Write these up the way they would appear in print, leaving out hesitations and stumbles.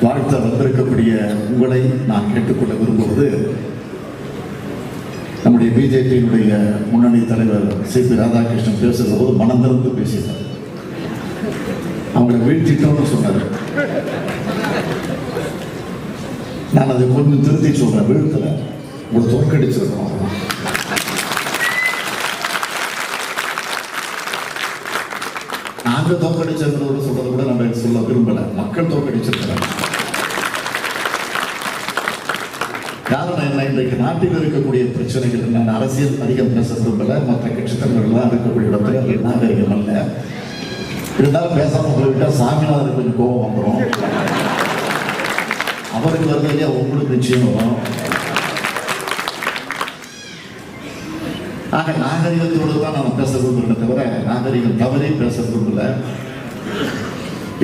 வாழ்த்த வந்திருக்கக்கூடிய உங்களை நான் கேட்டுக்கொள்ள விரும்புவது, நம்முடைய பிஜேபியினுடைய முன்னணி தலைவர் சிபி ராதாகிருஷ்ணன் பேசுகிற போது மனம் திறந்து பேசினார். அவங்களை வீழ்த்திட்டோம்னு சொன்னார். நான் அதை கொஞ்சம் திருத்தி சொல்றேன். வீழ்த்தல, உங்களை தோற்கடிச்சிருக்கோம். நாங்கள் தோற்கடிச்சிருக்கிறோட சொல்றதை கூட நம்ம சொல்ல விரும்பல. மக்கள் தோற்கடிச்சிருக்கிறாங்க. காரணம் என்ன? இன்றைக்கு நாட்டில் இருக்கக்கூடிய பிரச்சனைகள் நான் அரசியல் அதிகம் பேச விரும்பல. மற்ற கட்சி தலைவர்கள்லாம் இருக்கக்கூடிய இடத்துல நாகரிகம் அல்ல. இருந்தாலும் பேசாம போய்விட்டா சாமிநாதனுக்கு கொஞ்சம் கோபம் வந்துடும். அவருக்கு வருது இல்லையா, உங்களுக்கு நிச்சயம் வரும். ஆக நாகரிகத்தோடு தான் நம்ம பேச விரும்புகிறேன் தவிர நாகரிகம் தவறி பேச விரும்பல.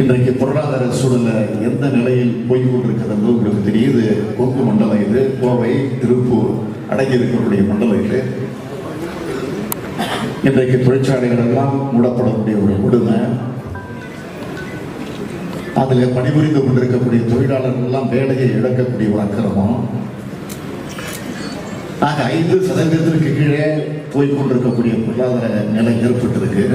இன்றைக்கு பொருளாதார சூழல எந்த நிலையில் போய் கொண்டிருக்கிறது உங்களுக்கு தெரியுது. கொங்கு மண்டலம் இது, கோவை, திருப்பூர் அடங்கி இருக்கக்கூடிய மண்டலம் இது. இன்றைக்கு தொழிற்சாலைகள் எல்லாம் மூடப்படக்கூடிய ஒரு கொடுமை. அதில் பணிபுரிந்து கொண்டிருக்கக்கூடிய தொழிலாளர்கள் எல்லாம் வேலையை இழக்கக்கூடிய ஒரு அக்கிரமம். ஆக 5% கீழே போய்கொண்டிருக்கக்கூடிய பொருளாதார நிலை ஏற்பட்டிருக்கு.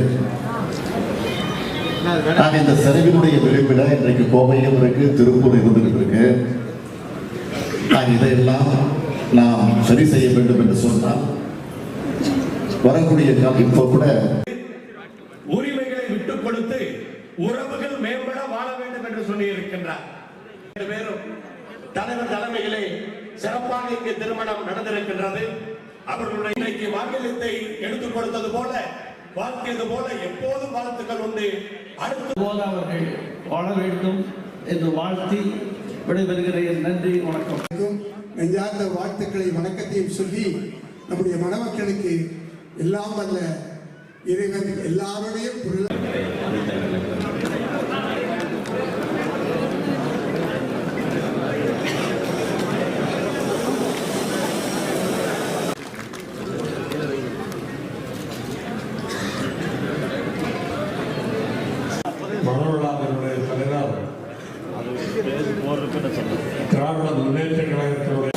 ஆக இந்த சரிவினுடைய விளிம்பில் இன்றைக்கு கோவையும் இருக்கு, திருப்பூர் இருந்துகிட்டு இருக்கு. இதையெல்லாம் நாம் சரி செய்ய வேண்டும் என்று சொன்னால் வரக்கூடிய காலம் இப்போ கூட உரிமைகளை விட்டுக் கொடுத்து உறவுகள் மேம்பட வாழ வேண்டும் என்று சொல்லி இருக்கின்றார். தலைவர் தலைமையிலே சிறப்பாக இங்கு திருமணம் நடந்திருக்கின்றது. அவர்களுடைய இன்றைக்கு மாநிலத்தை எடுத்துக் கொடுத்தது போல, வாழ்க்கையது போல எப்போதும் வாழ்த்துக்கள் உண்டு. அடுத்து போது அவர்கள் வாழ வேண்டும் என்று வாழ்த்தி விடைபெறுகிறேன். நன்றி, வணக்கம். நெஞ்சார்ந்த வாழ்த்துக்களை வணக்கத்தையும் சொல்லி நம்முடைய மணமக்களுக்கு எல்லாம் வல்ல இறைவன் எல்லாருடைய மனோலாவினுடைய தலைவர் திராவிட முன்னேற்ற கழகத்தினுடைய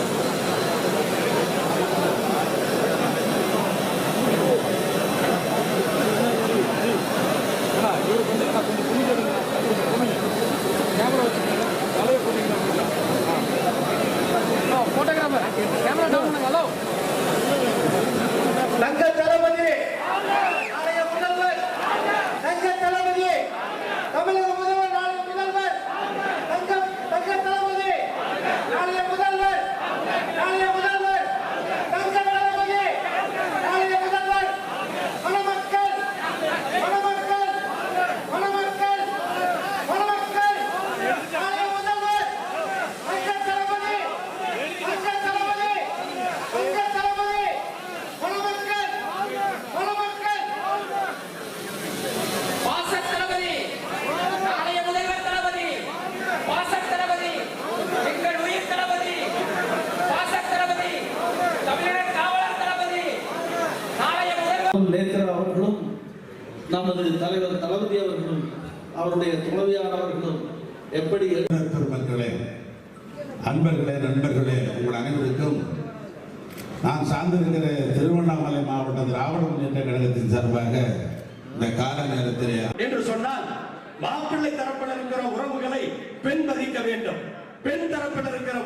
நேத்ரா அவர்களும் நமது தலைவர் தளபதி அவர்களும் அவருடைய துணைவியானவர்களும் எப்படி பெருமக்களே, அன்பர்களே, நண்பர்களே, உங்கள் அனைவருக்கும் நான் சார்ந்திருக்கிற திருவண்ணாமலை மாவட்ட திராவிட முன்னேற்ற கழகத்தின் சார்பாக இந்த கால நேரத்திலே என்று சொன்னால் மாப்பிள்ளை தரப்பில் இருக்கிற உறவுகளை பெண் மதிக்க வேண்டும். பெண் தரப்பில் இருக்கிற